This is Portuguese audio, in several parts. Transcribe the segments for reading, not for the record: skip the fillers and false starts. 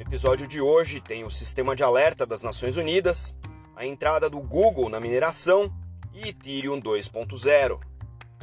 episódio de hoje tem o sistema de alerta das Nações Unidas, a entrada do Google na mineração e Ethereum 2.0.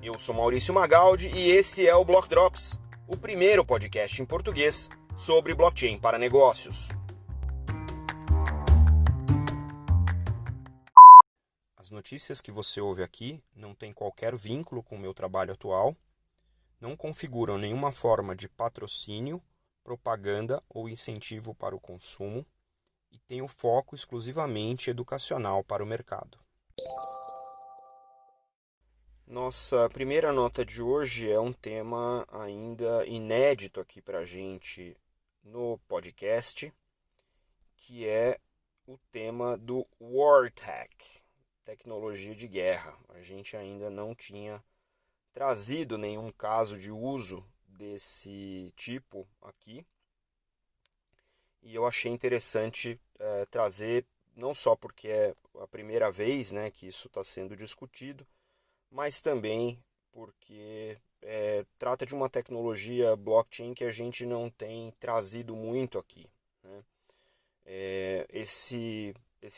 Eu sou Maurício Magaldi e esse é o Block Drops, o primeiro podcast em português sobre blockchain para negócios. As notícias que você ouve aqui não têm qualquer vínculo com o meu trabalho atual, não configuram nenhuma forma de patrocínio, propaganda ou incentivo para o consumo e têm o foco exclusivamente educacional para o mercado. Nossa primeira nota de hoje é um tema ainda inédito aqui para a gente no podcast, que é o tema do WarTech, tecnologia de guerra. A gente ainda não tinha trazido nenhum caso de uso desse tipo aqui, e eu achei interessante trazer, não só porque é a primeira vez, né, que isso está sendo discutido, mas também porque trata de uma tecnologia blockchain que a gente não tem trazido muito aqui, né? Esse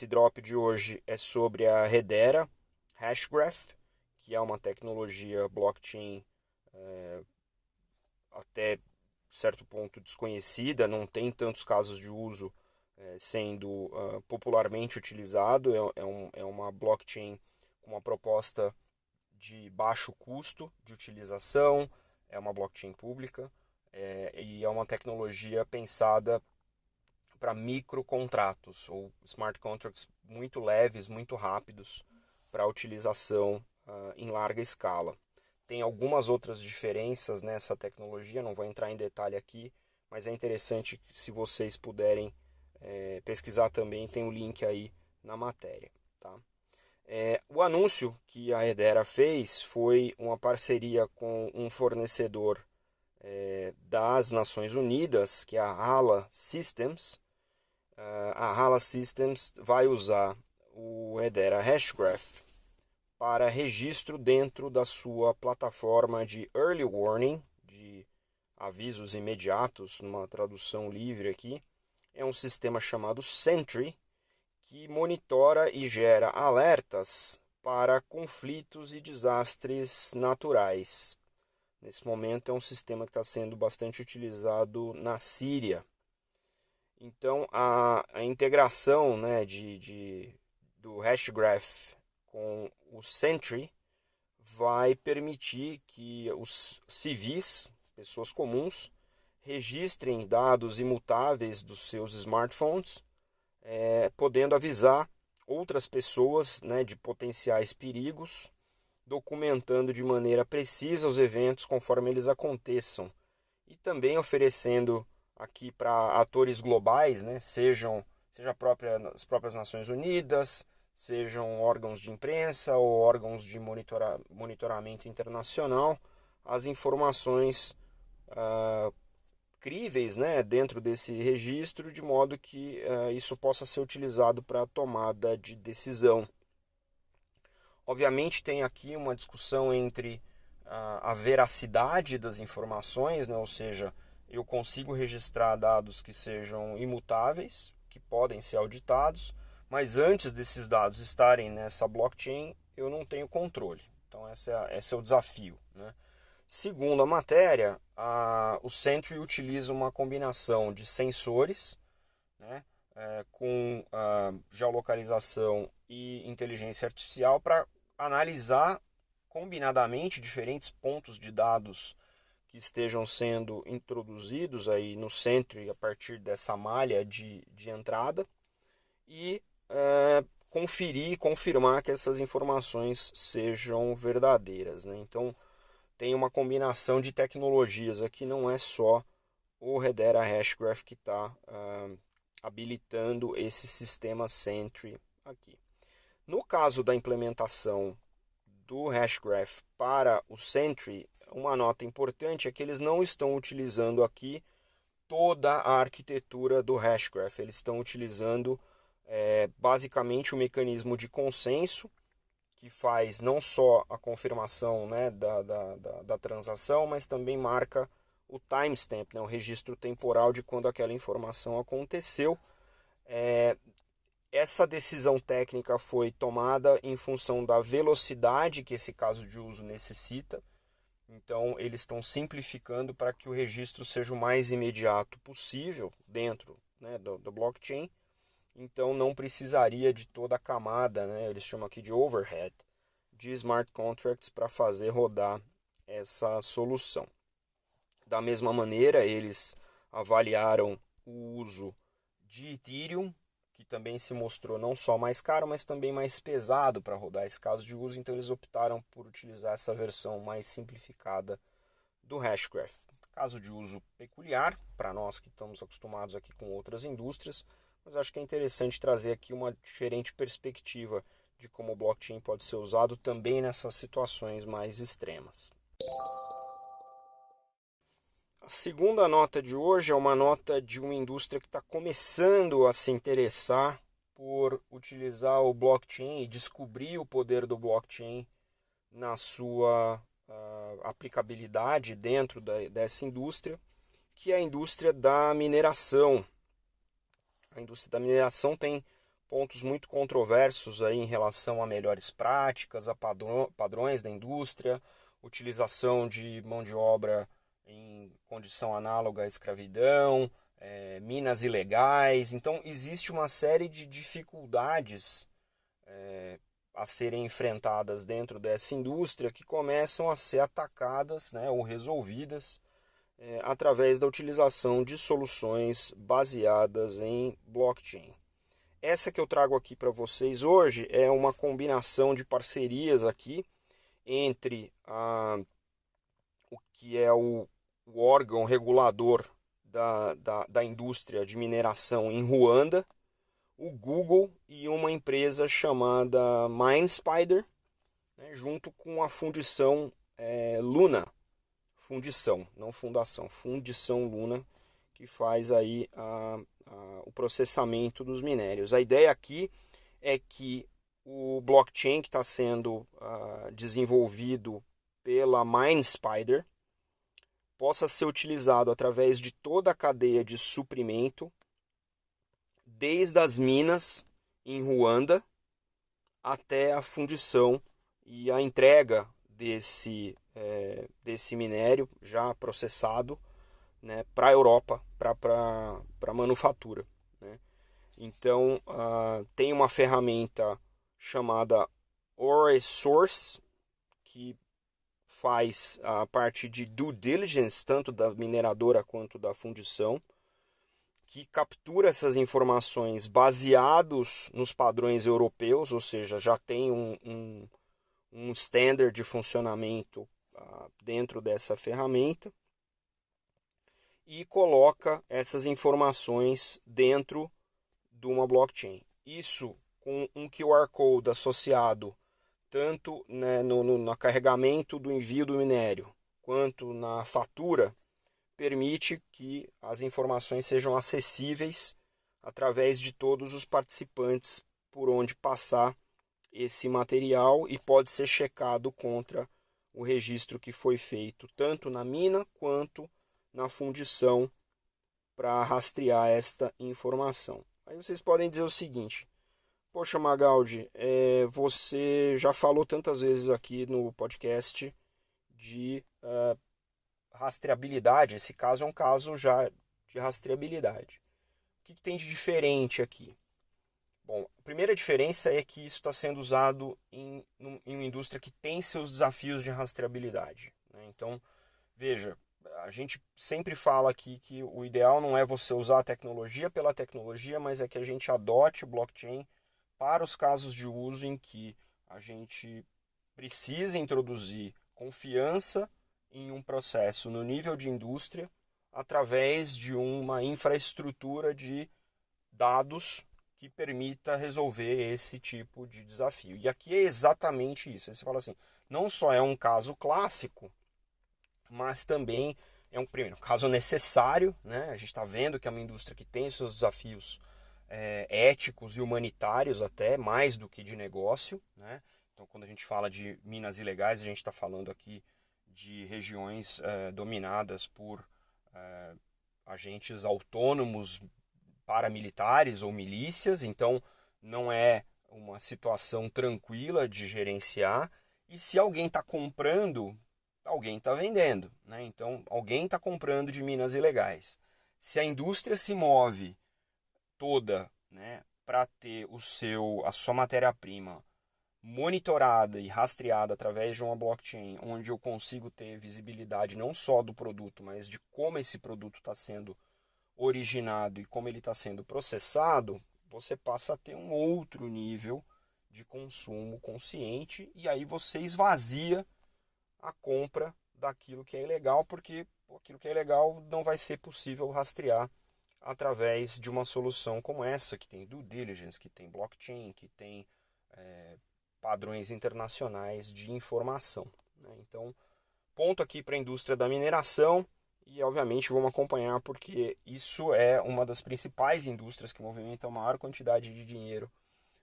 drop de hoje é sobre a Hedera Hashgraph, que é uma tecnologia blockchain até certo ponto desconhecida, não tem tantos casos de uso sendo popularmente utilizado. É uma blockchain com uma proposta de baixo custo de utilização, é uma blockchain pública e é uma tecnologia pensada para microcontratos ou smart contracts muito leves, muito rápidos para utilização em larga escala. Tem algumas outras diferenças nessa tecnologia, não vou entrar em detalhe aqui, mas é interessante que, se vocês puderem pesquisar também, tem um link aí na matéria. Tá? O anúncio que a Hedera fez foi uma parceria com um fornecedor das Nações Unidas, que é a Hala Systems. A Hala Systems vai usar o Hedera Hashgraph para registro dentro da sua plataforma de Early Warning, de avisos imediatos, numa tradução livre aqui. É um sistema chamado Sentry, que monitora e gera alertas para conflitos e desastres naturais. Nesse momento é um sistema que está sendo bastante utilizado na Síria. Então a integração, né, do Hashgraph com o Sentry vai permitir que os civis, pessoas comuns, registrem dados imutáveis dos seus smartphones, podendo avisar outras pessoas, né, de potenciais perigos, documentando de maneira precisa os eventos conforme eles aconteçam e também oferecendo aqui para atores globais, né, seja as próprias Nações Unidas, sejam órgãos de imprensa ou órgãos de monitoramento internacional, as informações críveis, né, dentro desse registro, de modo que isso possa ser utilizado para a tomada de decisão. Obviamente tem aqui uma discussão entre a veracidade das informações, né, ou seja, eu consigo registrar dados que sejam imutáveis, que podem ser auditados, mas antes desses dados estarem nessa blockchain, eu não tenho controle. Então esse é o desafio, né? Segundo a matéria, o Sentry utiliza uma combinação de sensores, né, com geolocalização e inteligência artificial para analisar combinadamente diferentes pontos de dados que estejam sendo introduzidos aí no Sentry a partir dessa malha de entrada e confirmar que essas informações sejam verdadeiras, né? Então tem uma combinação de tecnologias aqui, não é só o Hedera Hashgraph que está habilitando esse sistema Sentry aqui. No caso da implementação do Hashgraph para o Sentry, uma nota importante é que eles não estão utilizando aqui toda a arquitetura do Hashgraph. Eles estão utilizando basicamente o mecanismo de consenso, que faz não só a confirmação, né, da transação, mas também marca o timestamp, né, o registro temporal de quando aquela informação aconteceu. Essa decisão técnica foi tomada em função da velocidade que esse caso de uso necessita. Então, eles estão simplificando para que o registro seja o mais imediato possível dentro, né, do blockchain. Então, não precisaria de toda a camada, né, eles chamam aqui de overhead, de smart contracts para fazer rodar essa solução. Da mesma maneira, eles avaliaram o uso de Ethereum, que também se mostrou não só mais caro, mas também mais pesado para rodar esse caso de uso, então eles optaram por utilizar essa versão mais simplificada do Hashgraph. Caso de uso peculiar, para nós que estamos acostumados aqui com outras indústrias, mas acho que é interessante trazer aqui uma diferente perspectiva de como o blockchain pode ser usado também nessas situações mais extremas. A segunda nota de hoje é uma nota de uma indústria que está começando a se interessar por utilizar o blockchain e descobrir o poder do blockchain na sua aplicabilidade dentro dessa indústria, que é a indústria da mineração. A indústria da mineração tem pontos muito controversos aí em relação a melhores práticas, a padrões da indústria, utilização de mão de obra em condição análoga à escravidão, minas ilegais. Então, existe uma série de dificuldades a serem enfrentadas dentro dessa indústria que começam a ser atacadas, né, ou resolvidas através da utilização de soluções baseadas em blockchain. Essa que eu trago aqui para vocês hoje é uma combinação de parcerias aqui entre o que é o órgão regulador da indústria de mineração em Ruanda, o Google e uma empresa chamada MineSpider, né, junto com a fundição Luna, fundição, não fundação, fundição Luna, que faz aí o processamento dos minérios. A ideia aqui é que o blockchain que está sendo desenvolvido pela MineSpider possa ser utilizado através de toda a cadeia de suprimento, desde as minas em Ruanda até a fundição e a entrega desse minério já processado, né, para a Europa, para manufatura, né? Então, tem uma ferramenta chamada OreSource, que faz a parte de due diligence, tanto da mineradora quanto da fundição, que captura essas informações baseados nos padrões europeus, ou seja, já tem um standard de funcionamento dentro dessa ferramenta, e coloca essas informações dentro de uma blockchain. Isso com um QR Code associado tanto, né, no carregamento do envio do minério quanto na fatura, permite que as informações sejam acessíveis através de todos os participantes por onde passar esse material, e pode ser checado contra o registro que foi feito tanto na mina quanto na fundição para rastrear esta informação. Aí vocês podem dizer o seguinte: poxa, Magaldi, você já falou tantas vezes aqui no podcast de rastreabilidade. Esse caso é um caso já de rastreabilidade. O que tem de diferente aqui? Bom, a primeira diferença é que isso está sendo usado em uma indústria que tem seus desafios de rastreabilidade, né? Então, veja, a gente sempre fala aqui que o ideal não é você usar a tecnologia pela tecnologia, mas é que a gente adote o blockchain para os casos de uso em que a gente precisa introduzir confiança em um processo no nível de indústria através de uma infraestrutura de dados que permita resolver esse tipo de desafio. E aqui é exatamente isso. Aí você fala assim, não só é um caso clássico, mas também é um primeiro caso necessário, né? A gente está vendo que é uma indústria que tem seus desafios éticos e humanitários até, mais do que de negócio, né? Então, quando a gente fala de minas ilegais, a gente está falando aqui de regiões dominadas por agentes autônomos paramilitares ou milícias, então não é uma situação tranquila de gerenciar. E se alguém está comprando, alguém está vendendo, né? Então alguém está comprando de minas ilegais. Se a indústria se move toda, né, para ter a sua matéria-prima monitorada e rastreada através de uma blockchain, onde eu consigo ter visibilidade não só do produto, mas de como esse produto está sendo originado e como ele está sendo processado, você passa a ter um outro nível de consumo consciente e aí você esvazia a compra daquilo que é ilegal, porque aquilo que é ilegal não vai ser possível rastrear através de uma solução como essa, que tem due diligence, que tem blockchain, que tem padrões internacionais de informação, né? Então, ponto aqui para a indústria da mineração e, obviamente, vamos acompanhar porque isso é uma das principais indústrias que movimenta a maior quantidade de dinheiro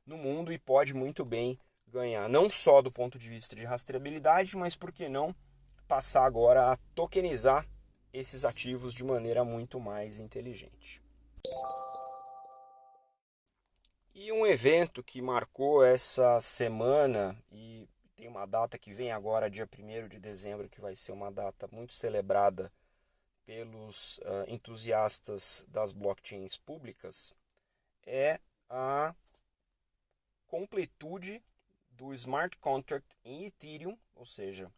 no mundo e pode muito bem ganhar, não só do ponto de vista de rastreabilidade, mas por que não passar agora a tokenizar esses ativos de maneira muito mais inteligente. E um evento que marcou essa semana e tem uma data que vem agora, dia 1º de dezembro, que vai ser uma data muito celebrada pelos entusiastas das blockchains públicas, é a completude do smart contract em Ethereum, ou seja,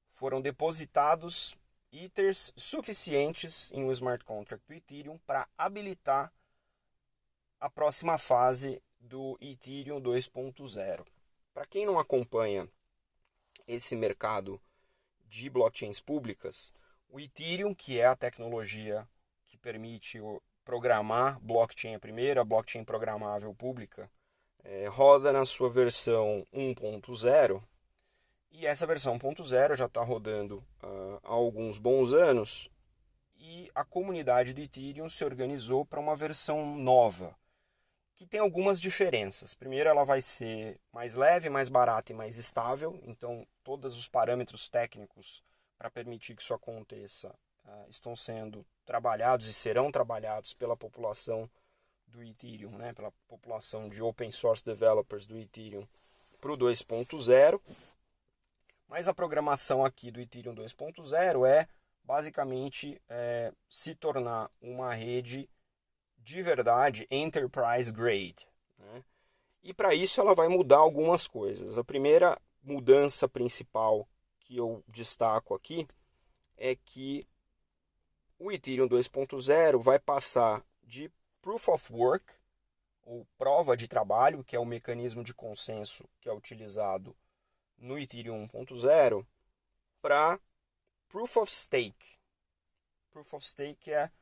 foram depositados Ethers suficientes em um smart contract do Ethereum para habilitar a próxima fase do Ethereum 2.0. Para quem não acompanha esse mercado de blockchains públicas, o Ethereum, que é a tecnologia que permite programar blockchain, a primeira blockchain programável pública, roda na sua versão 1.0, e essa versão 1.0 já está rodando há alguns bons anos, e a comunidade do Ethereum se organizou para uma versão nova, que tem algumas diferenças. Primeiro, ela vai ser mais leve, mais barata e mais estável. Então, todos os parâmetros técnicos para permitir que isso aconteça estão sendo trabalhados e serão trabalhados pela população do Ethereum, né? Pela população de open source developers do Ethereum para o 2.0. Mas a programação aqui do Ethereum 2.0 é basicamente se tornar uma rede de verdade enterprise grade, né? E para isso ela vai mudar algumas coisas. A primeira mudança principal que eu destaco aqui é que o Ethereum 2.0 vai passar de Proof of Work, ou prova de trabalho, que é o mecanismo de consenso que é utilizado no Ethereum 1.0, para Proof of Stake. Proof of Stake é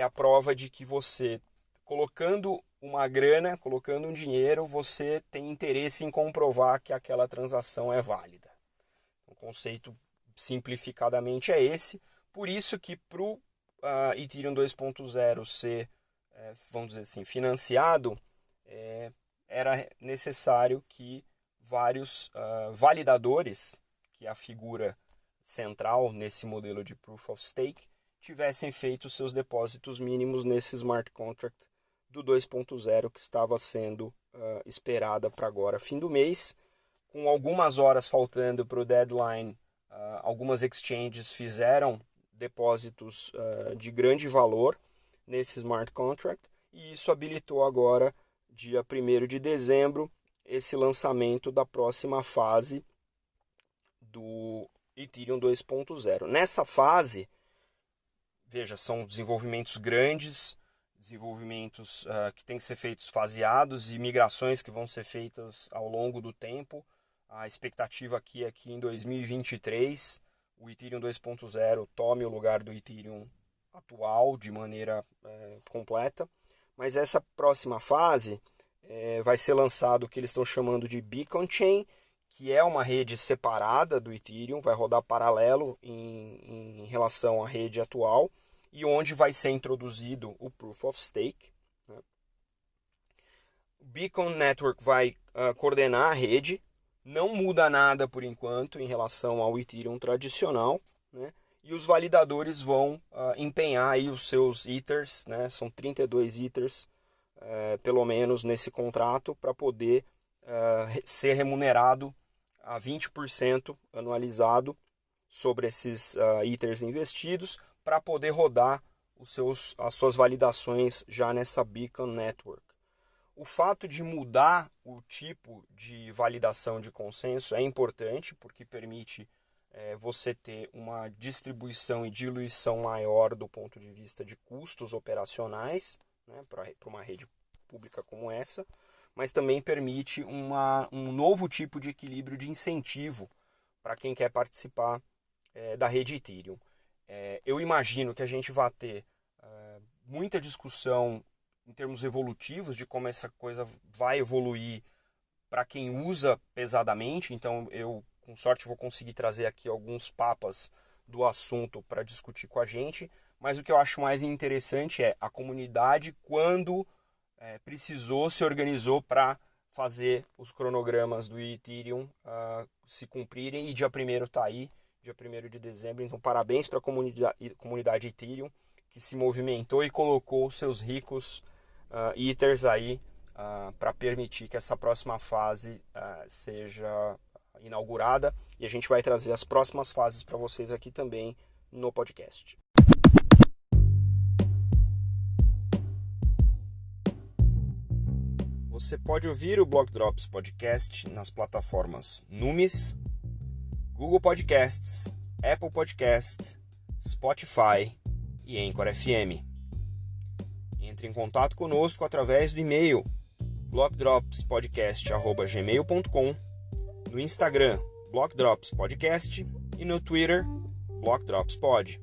a prova de que você, colocando uma grana, colocando um dinheiro, você tem interesse em comprovar que aquela transação é válida. O conceito simplificadamente é esse. Por isso que para o Ethereum 2.0 ser, vamos dizer assim, financiado, era necessário que vários validadores, que é a figura central nesse modelo de Proof of Stake, tivessem feito seus depósitos mínimos nesse smart contract do 2.0 que estava sendo esperada para agora, fim do mês. Com algumas horas faltando para o deadline, algumas exchanges fizeram depósitos de grande valor nesse smart contract e isso habilitou agora, dia 1º de dezembro, esse lançamento da próxima fase do Ethereum 2.0. Nessa fase, veja, são desenvolvimentos grandes, desenvolvimentos que têm que ser feitos faseados e migrações que vão ser feitas ao longo do tempo. A expectativa aqui é que em 2023 o Ethereum 2.0 tome o lugar do Ethereum atual de maneira completa. Mas essa próxima fase vai ser lançado o que eles estão chamando de Beacon Chain, que é uma rede separada do Ethereum, vai rodar paralelo em relação à rede atual, e onde vai ser introduzido o Proof of Stake, né? O Beacon Network vai coordenar a rede, não muda nada por enquanto em relação ao Ethereum tradicional, né? e os validadores vão empenhar aí os seus Ethers, né? São 32 Ethers, pelo menos, nesse contrato, para poder ser remunerado a 20% anualizado sobre esses Ethers investidos, para poder rodar as suas validações já nessa Beacon Network. O fato de mudar o tipo de validação de consenso é importante, porque permite você ter uma distribuição e diluição maior do ponto de vista de custos operacionais, né, para uma rede pública como essa, mas também permite um novo tipo de equilíbrio de incentivo para quem quer participar da rede Ethereum. Eu imagino que a gente vai ter muita discussão em termos evolutivos de como essa coisa vai evoluir para quem usa pesadamente. Então eu, com sorte, vou conseguir trazer aqui alguns papas do assunto para discutir com a gente, mas o que eu acho mais interessante é a comunidade, quando precisou, se organizou para fazer os cronogramas do Ethereum se cumprirem, e dia 1º está aí, dia 1º de dezembro. Então parabéns para a comunidade Ethereum, que se movimentou e colocou seus ricos Ethers aí para permitir que essa próxima fase seja inaugurada, e a gente vai trazer as próximas fases para vocês aqui também no podcast. Você pode ouvir o Block Drops Podcast nas plataformas Numis, Google Podcasts, Apple Podcasts, Spotify e Anchor FM. Entre em contato conosco através do e-mail blockdropspodcast@gmail.com, no Instagram Block Drops Podcast e no Twitter Block Drops Pod.